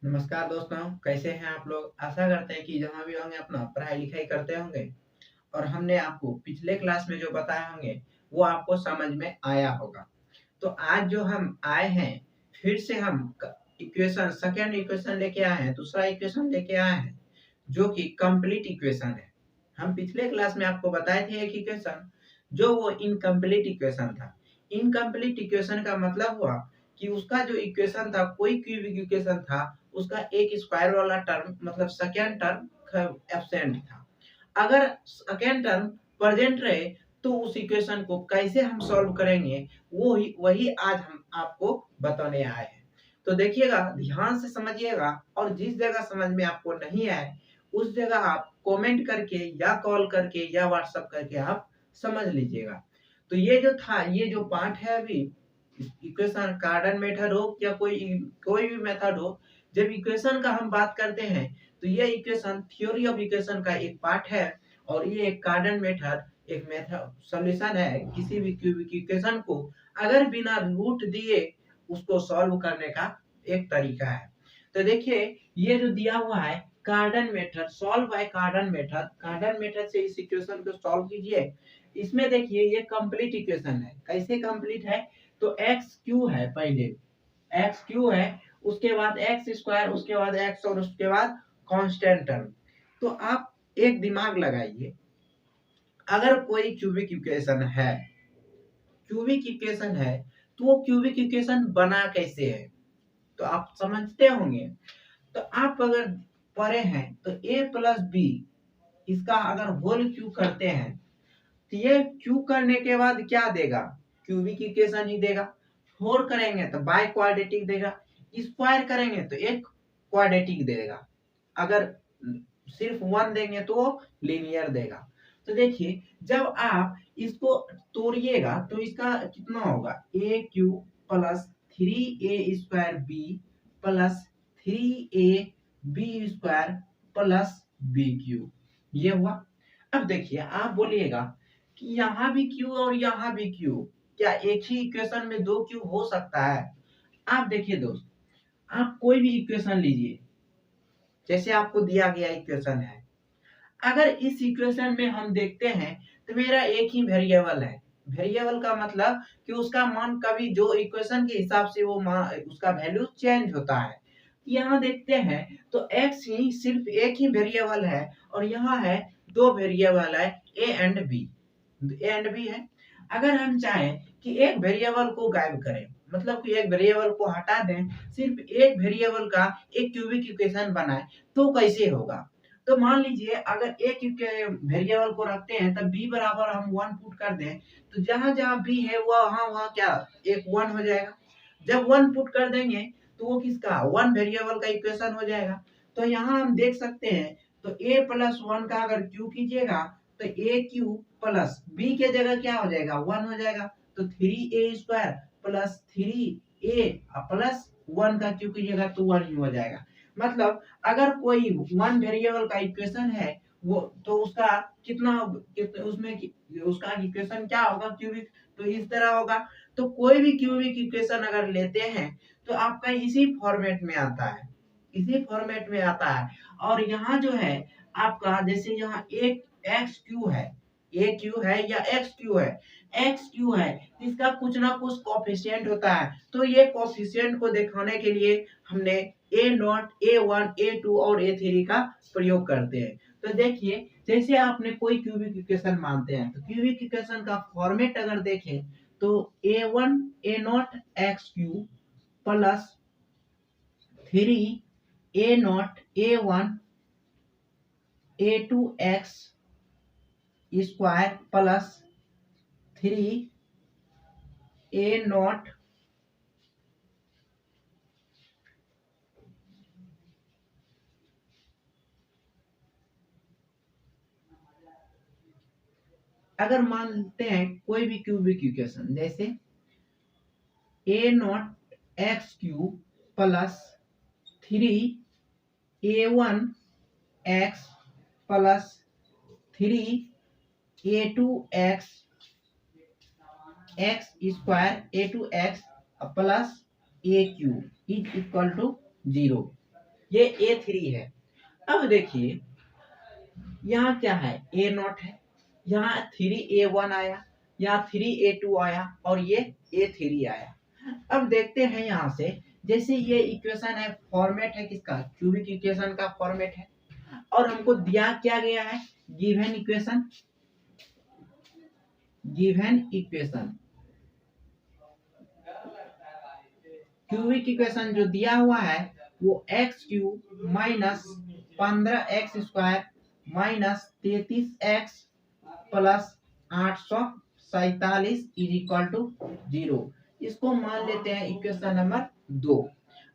नमस्कार दोस्तों, कैसे हैं आप लोग? आशा करते हैं कि जहाँ भी होंगे अपना पढ़ाई-लिखाई करते होंगे और हमने आपको पिछले क्लास में जो बताए होंगे, वो आपको समझ में आया होगा। तो आज जो हम आए हैं, फिर से हम क इक्वेशन सेकंड इक्वेशन लेके आए हैं, दूसरा इक्वेशन लेके आए हैं, जो कि कंप्लीट इक्वेशन है। हम पिछले क्लास में आपको बताए थे एक इक्वेशन, जो वो इनकम्प्लीट इक्वेशन था। इनकम्प्लीट इक्वेशन का मतलब हुआ कि उसका जो इक्वेशन था, कोई क्यूबिक इक्वेशन था, उसका एक स्क्वायर वाला टर्म मतलब सेकंड टर्म एब्सेंट था। अगर सेकंड टर्म प्रेजेंट रहे तो उस इक्वेशन को कैसे हम सॉल्व करेंगे, वही वही आज हम आपको बताने आए हैं। तो देखिएगा, ध्यान से समझिएगा और जिस जगह समझ में आपको नहीं आए, उस जगह आप कमेंट करके या कॉल करके या व्हाट्सएप करके आप समझ लीजिएगा। तो ये जो था, ये जो पार्ट है अभी, इक्वेशन कार्डन मेथड हो या कोई भी मेथड हो, जब इक्वेशन का हम बात करते हैं तो ये इक्वेशन थ्योरी ऑफ इक्वेशन का एक पार्ट है और ये एक कार्डन मेथड एक मेथड सॉल्यूशन है किसी भी क्यूबिक इक्वेशन को अगर बिना रूट दिए उसको सॉल्व करने का एक तरीका है। तो देखिए, ये जो दिया हुआ है कार्डन मेथड, सॉल्व बाय कार्डन मेथड से इस इक्वेशन को सॉल्व कीजिए। इसमें देखिए ये कंप्लीट इक्वेशन है। कैसे कंप्लीट है? तो एक्स क्यू है, पहले एक्स क्यू है, उसके बाद एक्स स्क्वायर, उसके बाद एक्स और उसके बाद कांस्टेंट टर्म। तो आप एक दिमाग लगाइए, अगर कोई क्यूबिक इक्वेशन है तो वो क्यूबिक इक्वेशन बना कैसे है? तो आप समझते होंगे। तो आप अगर पढ़े हैं तो ए प्लस बी, इसका अगर होल क्यू करते हैं तो ये क्यू करने के बाद क्या देगा? क्यूबिक इक्वेशन ही देगा। 4 करेंगे तो बाई क्वाड्रेटिक देगा, स्क्वायर करेंगे तो एक क्वाड्रेटिक देगा, अगर सिर्फ 1 देंगे तो वो लीनियर देगा। तो देखिए, जब आप इसको तोड़िएगा तो इसका कितना होगा? A cube plus 3a² b plus 3ab² plus bq, ये हुआ। अब देखिए, आप बोलिएगा कि यहाँ भी क्यू और यहाँ भी क्यू, क्या एक ही इक्वेशन में दो क्यू हो सकता है? आप देखिए दोस्त, आप कोई भी इक्वेशन लीजिए, जैसे आपको दिया गया इक्वेशन है। अगर इस इक्वेशन में हम देखते हैं तो मेरा एक ही वेरिएबल है। वेरिएबल का मतलब कि उसका मान कभी जो इक्वेशन के हिसाब से वो मान उसका वैल्यू चेंज होता है। यहाँ देखते हैं तो x ही सिर्फ एक ही वेरिएबल है और यहाँ है दो वेरिएबल है ए एंड बी है। अगर हम चाहें कि एक वेरिएबल को गायब करें, मतलब कि एक वेरिएबल को हटा दें, सिर्फ एक वेरिएबल का एक क्यूबिक इक्वेशन बनाए, तो कैसे होगा? तो मान लीजिए अगर एक वेरिएबल को रखते हैं तब b बराबर हम 1 पुट कर दें, तो जहां जहां b है वहां वहां क्या एक 1 हो जाएगा। जब 1 पुट कर देंगे तो वो किसका 1 वेरिएबल का इक्वेशन हो जाएगा। तो यहाँ हम देख सकते हैं, तो a प्लस 1 का अगर क्यू कीजिएगा तो ए क्यू प्लस बी के जगह क्या हो जाएगा? 1 हो जाएगा। तो 3a² प्लस 3a प्लस 1 का क्यू कीजिएगा तो 1 ही हो जाएगा। मतलब अगर कोई 1 वेरिएबल का इक्वेशन है वो, तो उसका उसमें उसका इक्वेशन क्या होगा? क्यूबिक। तो इस तरह होगा। तो कोई भी क्यूबिक इक्वेशन अगर लेते हैं तो आपका इसी फॉर्मेट में आता है, इसी फॉर्मेट में आता है। और यहाँ जो है आपका, जैसे यहाँ एक एक्स क्यू है, ए क्यू है या एक्स क्यू है, एक्स क्यू है, इसका कुछ ना कुछ कोफिशिएंट होता है। तो ये कोफिशिएंट को दिखाने के लिए हमने ए नॉट, A1, A2 और A3 का प्रयोग करते हैं। तो देखिए, जैसे आपने कोई क्यूबिक इक्वेशन मानते हैं तो क्यूबिक इक्वेशन का फॉर्मेट अगर देखें तो A1 A not x cube plus 3 A not A1 A2 x square plus 3 A not अगर मानते हैं कोई भी क्यूबिक इक्वेशन, जैसे a not x cube plus 3 A1 x plus 3 A2 x x square A2 x plus a cube is equal to 0। ये A3 है। अब देखिए यहाँ क्या है, A0 है, यहाँ 3A1 आया, यहाँ 3A2 आया और ये A3 आया। अब देखते हैं यहाँ से, जैसे ये इक्वेशन है, फॉर्मेट है किसका, क्यूबिक इक्वेशन का फॉर्मेट है, और हमको दिया क्या गया है, गिवन इक्वेशन। क्यूबिक इक्वेशन जो दिया हुआ है वो x³ minus 15x² minus 33x plus 847 is equal to 0। इसको मान लेते हैं इक्वेशन नंबर 2।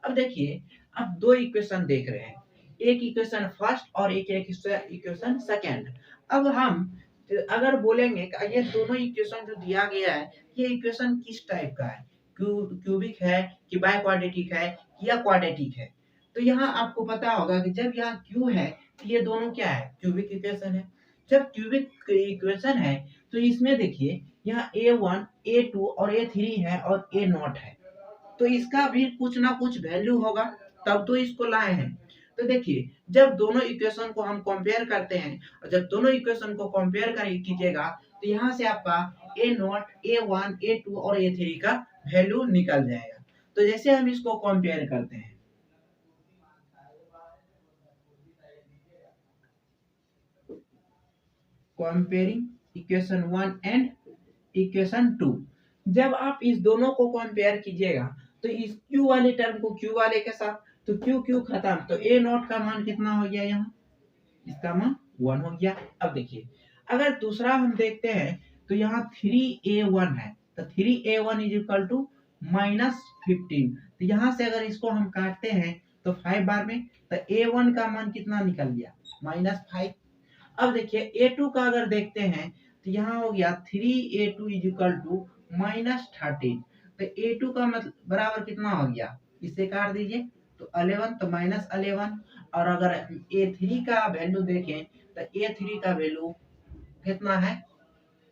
अब देखिए, अब दो इक्वेशन देख रहे हैं, एक इक्वेशन फर्स्ट और एक इक्वेशन सेकंड। अब हम अगर बोलेंगे कि ये दोनों इक्वेशन जो दिया गया है, ये इक्वेशन किस टाइप का है, क्यूबिक है कि बाय क्वाड्रेटिक है या क्वाड्रेटिक है। तो यहाँ आपको पता होगा कि जब यहाँ क्यू है तो ये दोनों क्या है, क्यूबिक इक्वेशन है। जब क्यूबिक इक्वेशन है तो इसमें देखिए यहाँ A1, A2 और A3 है और A0 है, तो इसका भी कुछ ना कुछ वैल्यू होगा, तब तो इसको लाए हैं। तो देखिए, जब दोनों इक्वेशन को हम कंपेयर करते हैं, और जब दोनों इक्वेशन को कंपेयर कीजिएगा तो यहाँ से आपका A0, A1, A2 और A3 का वैल्यू निकल जाएगा। तो जैसे हम इसको कंपेयर करते हैं, कंपेयरिंग इक्वेशन 1 एंड इक्वेशन 2, जब आप इस दोनों को कंपेयर कीजिएगा तो इस Q वाले टर्म को Q वाले के साथ, तो Q खत्म, तो A0 का मान कितना हो गया, यहाँ इसका मान 1 हो गया। अब देखिए, अगर दूसरा हम देखते हैं तो यहाँ 3A1 है, तो 3A1 इज इक्वल टू -15। तो यहाँ से अगर इसको हम काटते हैं तो 5 बार में, तो A1 का मान कितना निकल गया, -5। अब देखिए A2 का अगर देखते हैं तो यहाँ हो गया 3A2 इज इक्वल टू -13। तो A2 का मतलब बराबर कितना हो गया, इससे काट दीजिए तो 11, तो -11। और अगर A3 का वैल्यू देखें तो A3 का वैल्यू कितना है,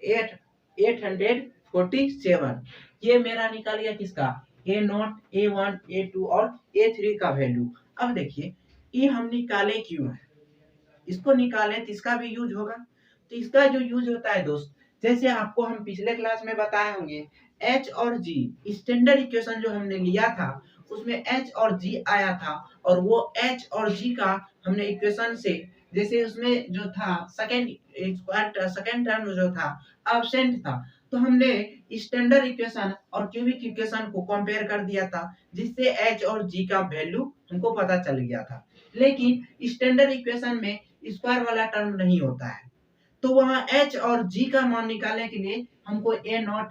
847। ये मेरा निकल गया किसका, A0, A1, A2 और A3 का वैल्यू। अब देखिए ये हम निकाले क्यों है, इसको निकालें तो इसका भी यूज होगा। तो इसका जो यूज होता है दोस्त, जैसे आपको हम पिछले क्लास में बताए होंगे, H और G स्टैंडर्ड इक्वेशन जो हमने लिया था उसमें H और G आया था, और वो H और G का हमने इक्वेशन से, जैसे उसमें जो था सेकंड टर्म जो था एब्सेंट था, तो हमने स्टैंडर्ड इक्वेशन और क्यूबिक इक्वेशन को कंपेयर कर दिया था, जिससे H और G का वैल्यू हमको पता चल गया था। लेकिन स्टैंडर्ड इक्वेशन में स्क्वायर वाला टर्म नहीं होता है, तो वहां H और G का मान निकालने के लिए हमको A0,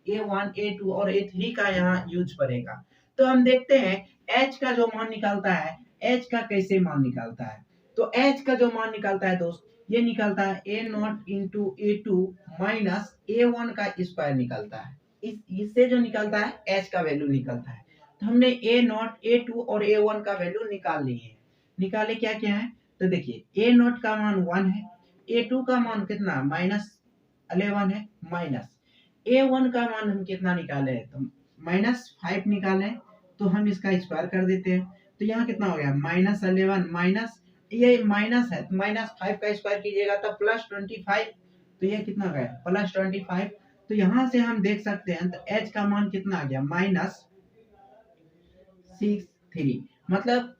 A1, A2 और A3 का यहाँ यूज पड़ेगा। तो हम देखते हैं H का जो मान निकालता है, H का कैसे मान निकालता है। तो H का जो मान निकालता है दोस्त, ये निकलता है A0 into A2 minus A1 का स्क्वायर निकलता है। इससे जो निकलता है H का वैल्यू निकलता है। तो हमने A0, A2 और A1 का वैल्यू निकाल लिए हैं। निकाले क्या क्या है, तो देखिए A0 का मान 1 है, A2 का मान कितना, -11 है, माइनस A1 का मान हम कितना निकाले, तो -5 निकाले, तो हम इसका स्क्वायर कर देते हैं। तो यहाँ कितना हो गया, -11 माइनस, ये माइनस है तो -5 का स्क्वायर कीजिएगा तो +25, तो ये कितना गया, +25। तो यहाँ से हम देख सकते हैं तो H का मान कितना आ गया, -63। मतलब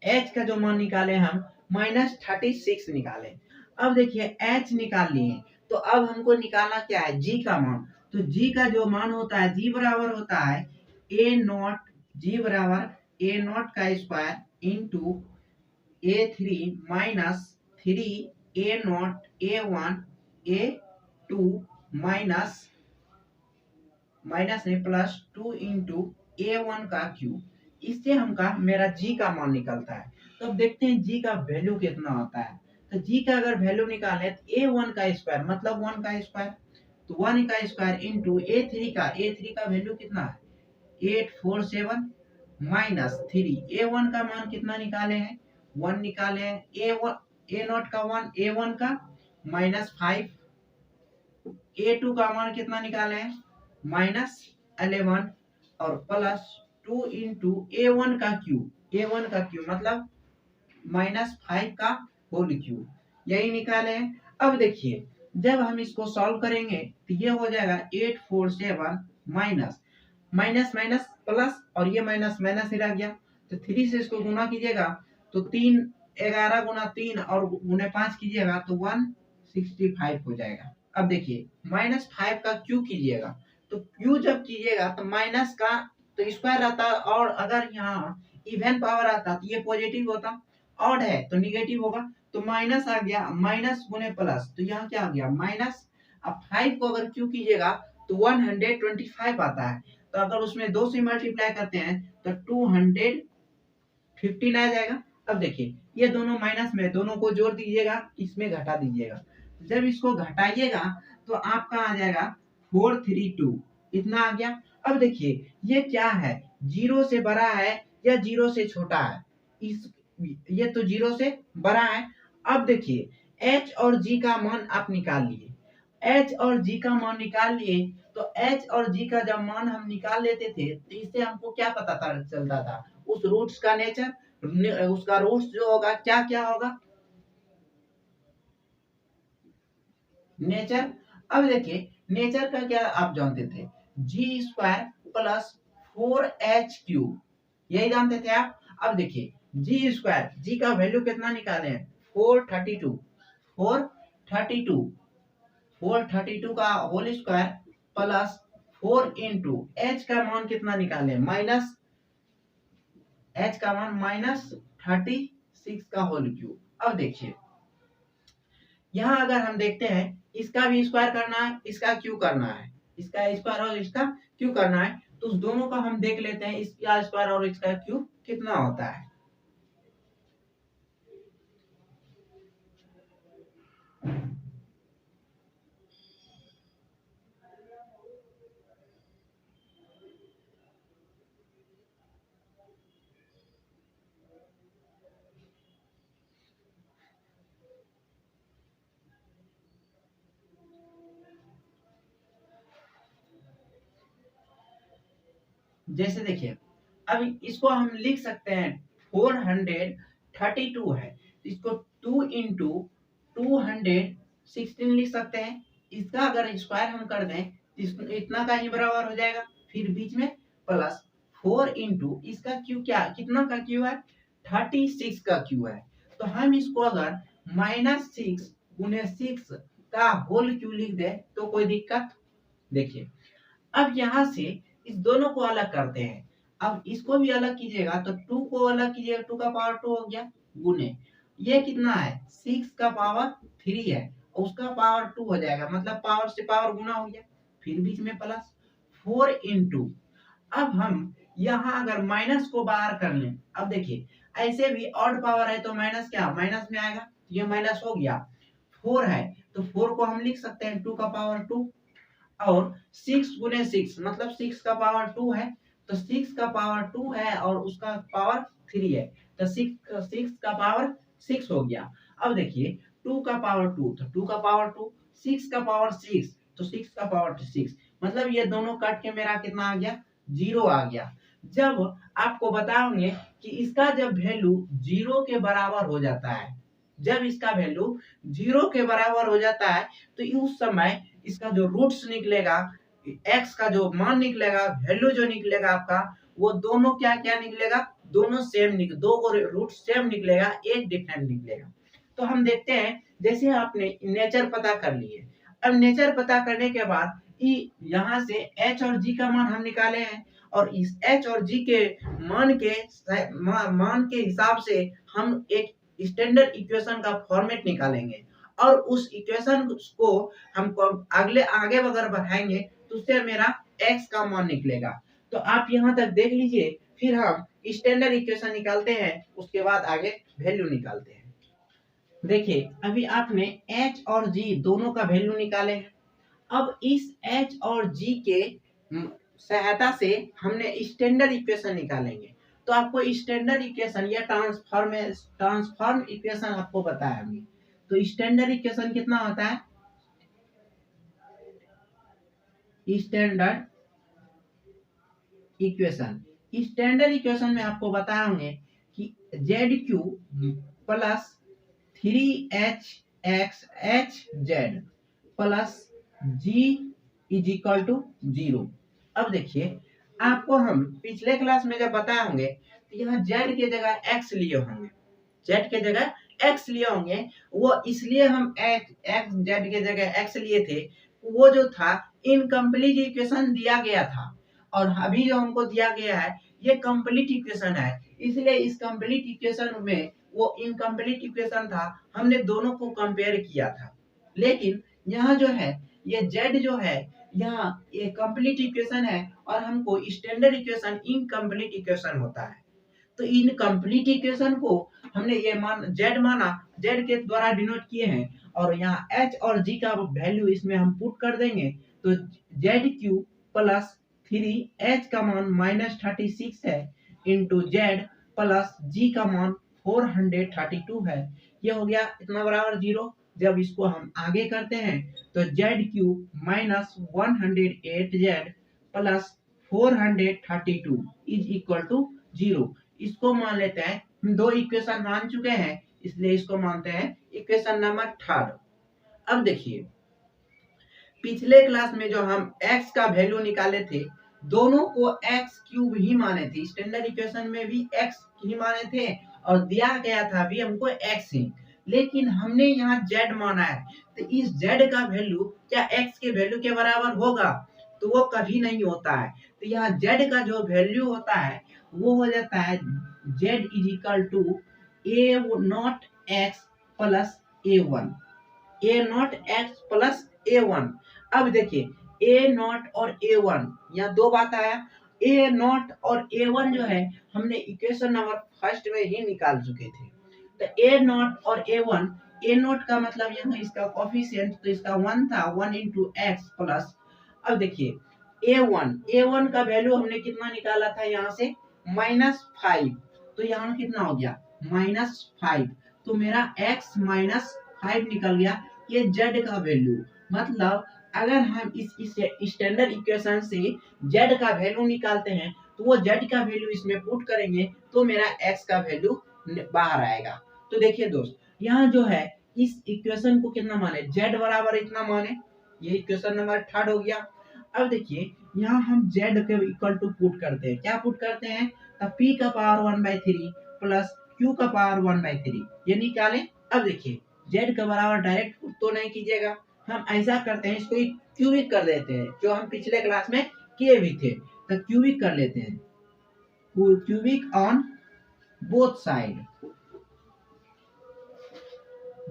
H का जो मान निकाले हम -36 निकाले। अब देखिए H निकाल लिए, तो अब हमको निकालना क्या है, G का मान। तो G का जो मान होता है, G बराबर होता है A0, G बराबर A0 का square into A3 minus 3A0 A1 A2 minus नहीं +2 इंटू A1 का क्यूब। इससे हमका मेरा G का मान निकलता है। तो अब देखते हैं G का वैल्यू कितना होता है। तो G का अगर वैल्यू निकाले तो A1 का स्क्वायर मतलब 1 का स्क्वायर, तो 1 का स्क्वायर इंटू A3 का वैल्यू कितना है, 847 माइनस 3। A1 का मान कितना निकाले हैं, 1 निकाले हैं, A0 का 1, A1 का -5, A2 का मान कितना निकाले हैं, -11 और +2 इंटू A1 का क्यूब मतलब -5 का होल क्यूब, यही निकाले हैं। अब देखिए जब हम इसको सॉल्व करेंगे तो ये हो जाएगा 847 माइनस माइनस माइनस प्लस, और ये माइनस माइनस ही रह गया, तो 3 से इसको गुना कीजिएगा तो 3 11 गुना 3 और गुने 5 कीजिएगा तो 165 हो जाएगा। अब देखिए -5 का क्यू कीजिएगा, तो क्यू जब कीजिएगा तो माइनस का तो स्क्वायर आता, और अगर यहाँ इवन पावर आता तो ये पॉजिटिव होता, ऑड है तो निगेटिव होगा, तो माइनस आ गया, माइनस गुने प्लस, तो यहाँ क्या आ गया माइनस। अब 5 को अगर क्यू कीजिएगा तो 125 आता है, तो अगर उसमें 2 से मल्टीप्लाई करते हैं तो 215 आ जाएगा। अब देखिए ये दोनों माइनस में, दोनों को जोड़ दीजिएगा, इसमें घटा दीजिएगा, जब इसको घटाइएगा तो आपका आ जाएगा 432, इतना आ गया। अब देखिए ये क्या है, जीरो से बड़ा है या जीरो से छोटा है, इस ये तो जीरो से बड़ा है। अब देखिए h और g का मान आप निकाल लिए, h और g का मान निकाल लिए, तो h और g का जब मान हम निकाल लेते थे तो इससे हमको क्या पता चलता था, उस रूट्स का नेचर, उसका रूट्स जो होगा क्या क्या होगा, नेचर। अब देखिए नेचर का क्या आप जानते थे, जी स्क्वायर प्लस 4h क्यूब, यही जानते थे आप। अब देखिए जी स्क्वायर, जी का वैल्यू कितना निकाले हैं 432, 432 432 का whole square plus 4 into H का मान कितना निकाले, माइनस एच का मान -36 का होल क्यूब। अब देखिए यहाँ अगर हम देखते हैं इसका भी स्क्वायर करना है, इसका क्यू करना है, इसका स्क्वायर और इसका क्यू करना है, तो उस दोनों का हम देख लेते हैं इसका स्क्वायर और इसका क्यू कितना होता है। जैसे देखिए अब इसको हम लिख सकते हैं 432 है, इसको 2 इंटू 216 लिख सकते हैं, इसका अगर स्क्वायर हम कर दें इतना का ही बराबर हो जाएगा, फिर बीच में प्लस 4 इंटू इसका क्यू, क्या कितना का क्यू है 36 का क्यू है, तो हम इसको अगर -6 गुने 6 का होल क्यू लिख दे तो कोई दिक्कत। देखिए अब यहाँ से इस दोनों को अलग करते हैं, अब इसको भी अलग कीजिएगा तो 2 को अलग कीजिएगा, 2 का पावर 2 हो गया, गुने ये कितना है 6 का पावर 3 है, उसका पावर 2 हो जाएगा, मतलब पावर से पावर गुना हो गया, फिर बीच में प्लस 4 इंटू। अब हम यहाँ अगर माइनस को बाहर कर लें, अब देखिए ऐसे भी ऑड पावर है तो माइनस क्या माइनस में आएगा, ये माइनस हो गया, 4 है तो 4 को हम लिख सकते हैं 2 का पावर 2, और 6 गुने 6 मतलब 6 का पावर 2 है, तो 6 का पावर 2 है और उसका पावर 3 है, तो 6 का पावर 6 हो गया। अब देखिए 2 का पावर 2 तो 2 का पावर 2, 6 का पावर 6 तो 6 का पावर 6, मतलब ये दोनों कट के मेरा कितना आ गया 0 आ गया। जब आपको बताएंगे कि इसका जब वैल्यू 0 के बराबर हो जाता है, जब इसका वैल्यू 0 के बराबर हो जाता है तो उस समय इसका जो रूट्स निकलेगा, एक्स का जो मान निकलेगा, वैल्यू जो निकलेगा आपका, वो दोनों क्या क्या निकलेगा, दोनों सेम दो को रूट सेम निकलेगा, एक डिफरेंट निकलेगा। तो हम देखते हैं जैसे आपने नेचर पता कर लिए, अब नेचर पता करने के बाद यहाँ से एच और जी का मान हम निकाले हैं, और इस एच और जी के मान के हिसाब से हम एक स्टैंडर्ड इक्वेशन का फॉर्मेट निकालेंगे, और उस इक्वेशन को हम आगे अगर बढ़ाएंगे तो उससे मेरा x का मान निकलेगा। तो आप यहाँ तक देख लीजिए, फिर हम स्टैंडर्ड इक्वेशन निकालते हैं, उसके बाद आगे वैल्यू निकालते हैं। देखिए अभी आपने h और g दोनों का वैल्यू निकाले हैं, अब इस h और g के सहायता से हमने स्टैंडर्ड इक्वेशन निकालेंगे। तो आपको स्टैंडर्ड इक्वेशन या ट्रांसफॉर्म इक्वेशन आपको बताया हमने, तो स्टैंडर्ड इक्वेशन कितना होता है, स्टैंडर्ड इक्वेशन में आपको बताएंगे कि Z cube plus 3HXHZ plus G is equal to 0। अब देखिए, आपको हम पिछले क्लास में जब बताए होंगे तो यहाँ Z के जगह X लिए होंगे, Z के जगह X लिए होंगे। वो इसलिए हम X Z के जगह X लिए थे, वो जो था इनकम्प्लीट इक्वेशन दिया गया था, और अभी जो हमको दिया गया है ये कंप्लीट इक्वेशन है, इसलिए इस कंप्लीट इक्वेशन में वो इनकम्प्लीट इक्वेशन था, हमने दोनों को कंपेयर किया था। लेकिन यहाँ जो है ये Z जो है यहाँ ये कंप्लीट इक्वेशन है, और हमको स्टैंडर्ड इक्वेशन इनकम्प्लीट इक्वेशन होता है। तो इनकम्प्लीट इक्वेशन को हमने ये Z माना, Z के द्वारा डिनोट किए हैं, और यहाँ H और G का वैल्यू इसमें हम पुट कर देंगे, तो ZQ प्लस 3H का मान -36 है इंटू Z प्लस G का मान 432 है। ये हो गया इतना बराबर 0। जब इसको हम आगे करते हैं तो ZQ -108Z plus 432 is equal to 0। इसको मान लेते हैं, हम दो इक्वेशन मान चुके हैं, इसलिए इसको मानते हैं इक्वेशन नंबर 3। अब देखिए, पिछले क्लास में जो हम x का वैल्यू निकाले थे, दोनों को x क्यूब ही माने थे, स्टैंडर्ड इक्वेशन में भी x ही माने थे और दिया गया था भी हमको x ही, लेकिन हमने यहाँ z माना है, तो इस z का वैल्यू क्या x के वैल्यू के बराबर होगा? तो वो कभी नहीं होता है। तो यहाँ z का जो वैल्यू होता है वो हो जाता है z is equal to a0x plus a1, a0x plus a1। अब देखिए a0 और a1, यहाँ दो बात आया। a0 और a1 जो है हमने इक्वेशन नंबर फर्स्ट में ही निकाल चुके थे। तो a0 और a1, a0 का मतलब यहाँ इसका कोफिशिएंट, तो इसका 1 था, 1 इंटू एक्स प्लस, अब देखिए a1 का वैल्यू हमने कितना निकाला था यहाँ से -5, तो यहाँ कितना हो गया -5, तो मेरा x -5 निकल गया। ये z का वैल्यू, मतलब अगर हम इस स्टैंडर्ड इक्वेशन से z का वैल्यू निकालते हैं तो वो z का वैल्यू इसमें पुट करेंगे तो मेरा x का वैल्यू बाहर आएगा। तो देखिए दोस्त, यहाँ जो है इस इक्वेशन को कितना माने, z बराबर इतना माने, ये इक्वेशन नंबर 3 हो गया। अब देखिए यहाँ हम z के इक्वल टू पुट करते हैं, क्या पुट करते हैं, तो p का पावर 1/3 प्लस q का पावर 1/3 ये निकालें। अब देखिए z का बराबर डायरेक्ट पुट तो नहीं कीजिएगा, हम ऐसा करते हैं, इसको क्यूबिक कर देते हैं, जो हम पिछले क्लास में किए भी थे। तो क्यूबिक कर लेते हैं, क्यूबिक ऑन बोथ साइड।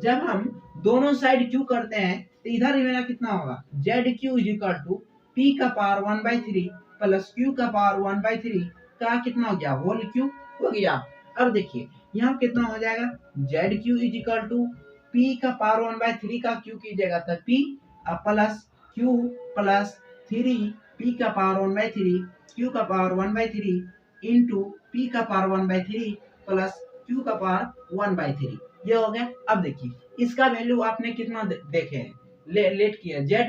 जब हम दोनों साइड क्यू करते हैं तो इधर मेरा कितना होगा, ZQ is equal to P का पावर 1/3 प्लस Q का पावर 1/3 का कितना हो गया, होल क्यूब हो गया। अब देखिए यहाँ कितना हो जाएगा, ZQ is equal to P का पावर 1/3 का Q कीजिएगा तो P plus Q plus 3 P का पावर 1/3 Q का पावर 1/3 इंटू P का पावर 1/3 प्लस Q का पावर 1/3, ये हो गया। अब देखिए इसका वैल्यू आपने कितना देखे हैं, लेट किया z,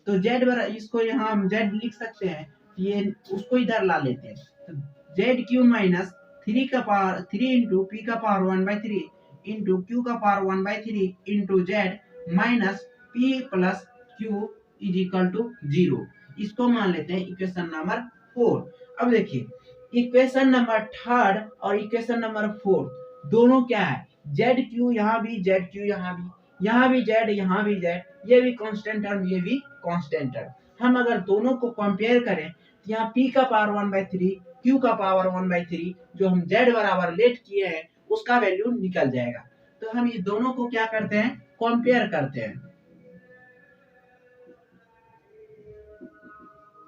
तो z बराबर, इसको यहाँ हम z लिख सकते हैं, ये उसको इधर ला लेते हैं, तो ZQ माइनस 3 का पावर 3 इंटू P का पावर 1/3 इंटू Q का power 1/3 into z minus P plus Q is equal to 0। इसको मान लेते हैं इक्वेशन नंबर 4। अब देखिए इक्वेशन नंबर 3 और इक्वेशन नंबर 4 दोनों क्या है, ZQ यहाँ भी, ZQ यहाँ भी, यहाँ भी z, यहाँ भी z, ये भी कांस्टेंट टर्म, ये भी कांस्टेंट टर्म। हम अगर दोनों को कंपेयर करें तो यहाँ P का पावर 1/3 Q का पावर 1/3 जो हम z बराबर लेट किए हैं उसका वैल्यू निकल जाएगा। तो हम ये दोनों को क्या करते हैं, कंपेयर करते हैं।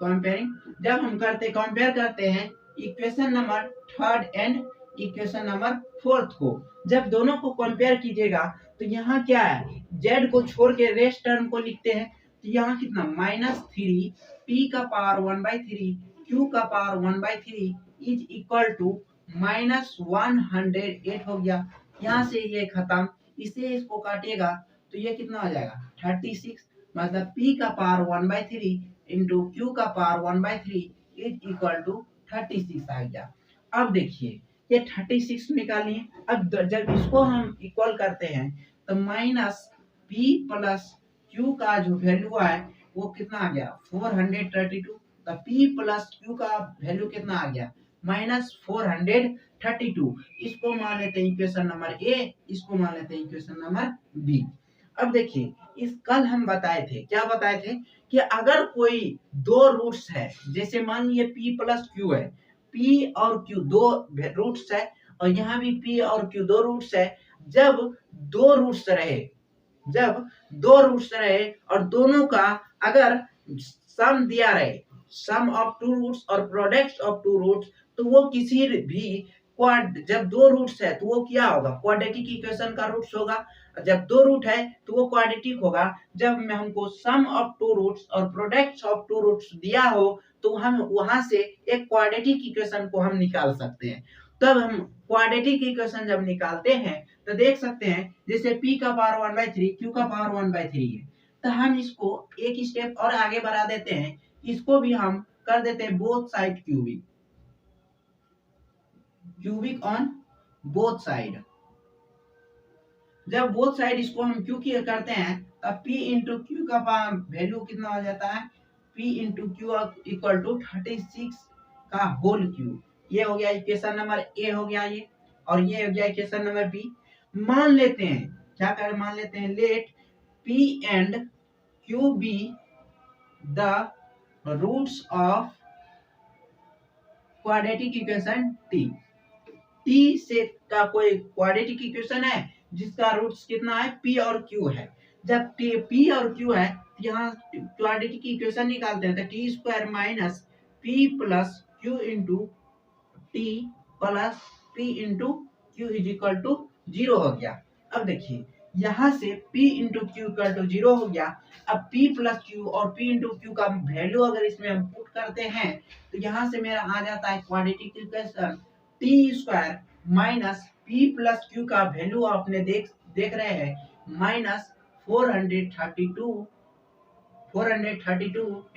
कंपेयरिंग जब हम कंपेयर करते हैं equation number 3 and equation number 4 को, जब दोनों को कंपेयर कीजिएगा तो यहाँ क्या है, z को छोड़ के रेस्ट टर्म को लिखते हैं, तो यहाँ कितना -3 P का पावर 1/3 Q का पावर 1/3 इज इक्वल टू -108 हो गया। यहाँ से ये खत्म, इसे इसको काटिएगा तो ये कितना हो जाएगा 36, मतलब P का पावर 1/3 इंटू Q का पावर 1/3 इज इक्वल टू 36 आ गया। अब देखिए ये 36 निकालिए। अब जब इसको हम इक्वल करते हैं तो माइनस पी प्लस क्यू का जो वैल्यू है वो कितना आ गया 432। तो पी प्लस क्यू का वैल्यू कितना आ गया -432। इसको मान लेते हैं इक्वेशन नंबर ए, इसको मान लेते हैं इक्वेशन नंबर बी। अब देखिए इस कल हम बताए थे, क्या बताए थे कि अगर कोई दो रूट्स है, जैसे मान लीजिए p प्लस क्यू है, p और q दो रूट्स है और यहाँ भी p और q दो रूट्स है। जब दो रूट्स रहे, जब दो रूट्स रहे और दोनों का अगर सम दिया रहे, सम ऑफ टू रूट्स और प्रोडक्ट ऑफ टू रूट्स, तो वो किसी भी क्वाड, जब दो रूट्स है तो वो क्या होगा क्वाड्रेटिक इक्वेशन का रूट्स होगा। जब दो रूट है तो वो क्वाड्रेटिक होगा। जब मैं हमको सम ऑफ टू रूट्स और प्रोडक्ट ऑफ टू रूट्स दिया हो तो हम वहां से एक क्वाड्रेटिक इक्वेशन को हम निकाल सकते हैं। तब हम क्वाड्रेटिक इक्वेशन जब निकालते हैं तो देख सकते हैं जैसे p का पावर 1/3 q का पावर 1/3 है, तो हम इसको एक स्टेप और आगे बढ़ा देते हैं, इसको भी हम कर देते हैं both side cubic, cubic on both side. जब बोथ साइड इसको हम क्यू की करते हैं तब p इंटू क्यू का वैल्यू कितना हो जाता है p into Q equal to 36 का होल क्यूब। ये हो गया इक्वेशन नंबर ए हो गया ये, और ये हो गया इक्वेशन नंबर बी। मान लेते हैं, क्या करें, मान लेते हैं let p and q be the roots of quadratic equation t। t से का कोई क्वाड्रेटिक इक्वेशन है जिसका रूट्स कितना है p और q है। जब p और q है तो यहाँ क्वाड्रेटिक इक्वेशन निकालते हैं तो t square minus p plus q into t plus p into q is equal to 0 हो गया। अब देखिए यहाँ से p into Q equal to 0 हो गया। अब p प्लस क्यू और p इंटू क्यू का वैल्यू अगर इसमें हम पुट करते हैं तो यहाँ से मेरा आ जाता है quadratic equation t square minus p plus q का वैल्यू आपने देख रहे हैं minus 432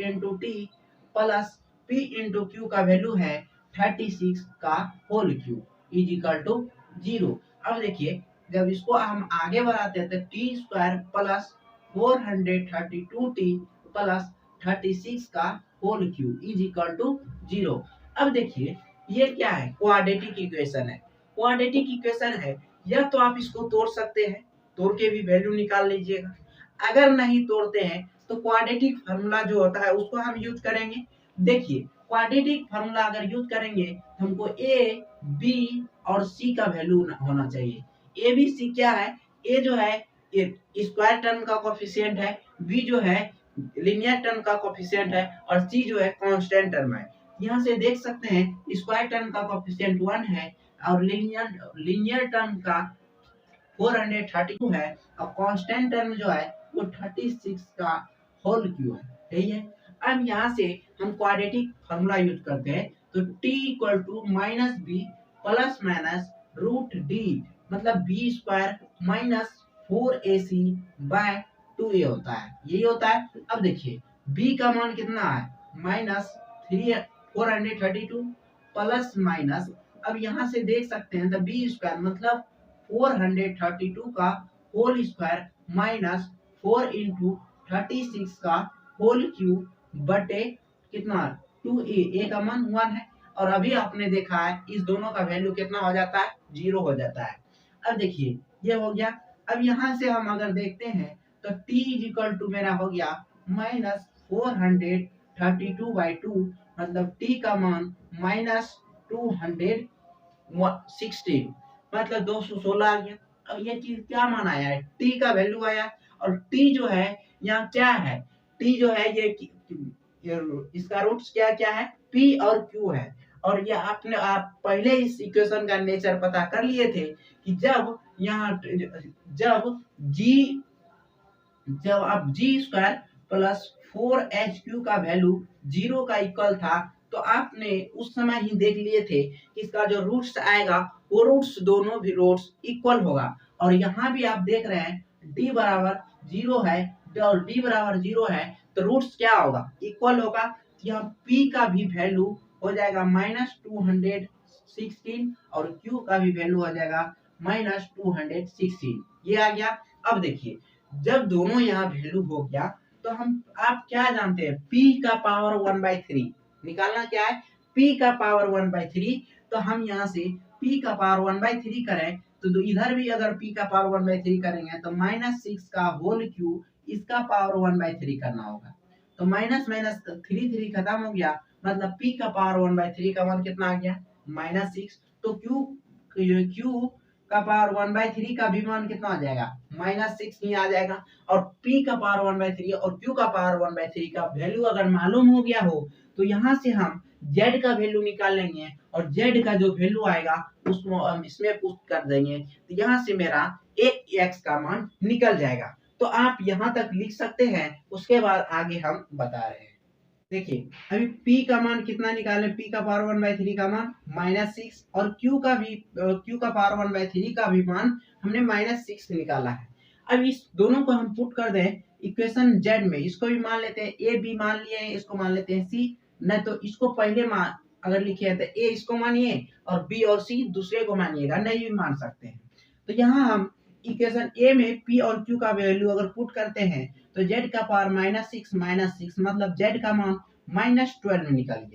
into t plus p into Q का वैल्यू है 36 का whole cube is equal to 0। अब देखिए जब इसको हम आगे बढ़ाते हैं तो t square plus 432t plus 36 का whole cube is equal to 0। अब देखिए ये क्या है क्वाड्रेटिक इक्वेशन है, क्वाड्रेटिक इक्वेशन है। या तो आप इसको तोड़ सकते हैं, तोड़ के भी वैल्यू निकाल लीजिएगा। अगर नहीं तोड़ते हैं तो क्वाड्रेटिक फार्मूला जो होता है उसको हम यूज करेंगे। देखिए क्वाड्रेटिक फार्मूला अगर यूज करेंगे तो हमको ए बी और सी का वैल्यू होना चाहिए। ए बी सी क्या है, ए जो है स्क्वायर टर्म का कोफिशिएंट है, बी जो है लीनियर टर्म का कोफिशिएंट है और सी जो है कांस्टेंट टर्म है। यहाँ से देख सकते हैं स्क्वायर टर्म का कोफिशिएंट 1 है और लीनियर टर्म का 432 है और कांस्टेंट टर्म जो है वो 36 का होल क्यूब है। सही है। अब यहाँ से हम क्वाड्रेटिक फार्मूला यूज करते हैं तो t equal to minus B plus minus root D, मतलब B square minus 4ac by 2a होता है, यही होता है। अब देखिए b का मान कितना है माइनस 432 प्लस माइनस, अब यहाँ से देख सकते हैं तो बी स्क्वायर मतलब 432 का होल स्क्वायर माइनस 4 इंटू 36 का होल क्यूब बटे कितना 2a, a का मान 1 है और अभी आपने देखा है इस दोनों का वैल्यू कितना हो जाता है 0 हो जाता है। अब देखिए ये हो गया। अब यहाँ से हम अगर देखते हैं तो t इज इक्वल टू मेरा हो गया माइनस 432/2, मतलब t का मान माइनस 216 मतलब 216 आ गया। अब ये चीज क्या मान आया है, t का वैल्यू आया और t जो है यहाँ क्या है, t जो है ये इसका रूट्स क्या क्या है p और q है। और ये आप पहले इस इक्वेशन का नेचर पता कर लिए थे कि जब यहाँ जब आप g स्क्वायर प्लस 4hq का वैल्यू 0 का इक्वल था तो आपने उस समय ही देख लिए थे कि इसका जो रूट्स आएगा वो रूट्स दोनों भी रूट्स इक्वल होगा। और यहाँ भी आप देख रहे हैं d बराबर 0 है और d बराबर 0 है तो रूट्स क्या होगा इक्वल होगा। यहाँ p का भी वैल्यू हो जाएगा माइनस 16 और Q का भी वैल्यू हो जाएगा -216। ये आ गया। अब देखिए जब दोनों यहाँ वैल्यू हो गया तो हम आप क्या जानते हैं, P का पावर 1/3 निकालना क्या है, P का पावर 1/3। तो हम यहाँ से P का पावर 1/3 करें तो इधर भी अगर P का पावर 1/3 करेंगे तो -6 का होल क्यू इसका पावर 1/3 करना होगा। तो माइनस माइनस 3 खत्म हो गया, मतलब P का पावर 1/3 का मान कितना आ गया -6। तो Q का पावर 1/3 का भी मान कितना आ जाएगा -6 ही आ जाएगा। और P का पावर 1/3 और Q का पावर 1/3 का वैल्यू अगर मालूम हो गया हो तो यहाँ से हम Z का वैल्यू निकाल लेंगे और Z का जो वैल्यू आएगा उसको हम इसमें पुट कर देंगे। तो यहाँ से मेरा एक x का मान निकल जाएगा। तो आप यहाँ तक लिख सकते हैं, उसके बाद आगे हम बता रहे हैं। देखिए अभी P का मान कितना निकाले, P का पावर 1/3 का मान -6 और Q का पावर 1/3 का भी मान हमने -6 निकाला है। अब इस दोनों को हम पुट कर दें इक्वेशन Z में, इसको भी मान लेते हैं A, B मान लिए हैं, इसको मान लेते हैं C। नहीं तो इसको पहले मान अगर लिखे हैं तो A इसको मानिए और B और C दूसरे को मानिएगा, नहीं भी मान सकते हैं। तो यहाँ हम इक्वेशन A में P और Q का वैल्यू अगर पुट करते हैं तो Z का पावर -6 मतलब Z का मान -12 निकल गया।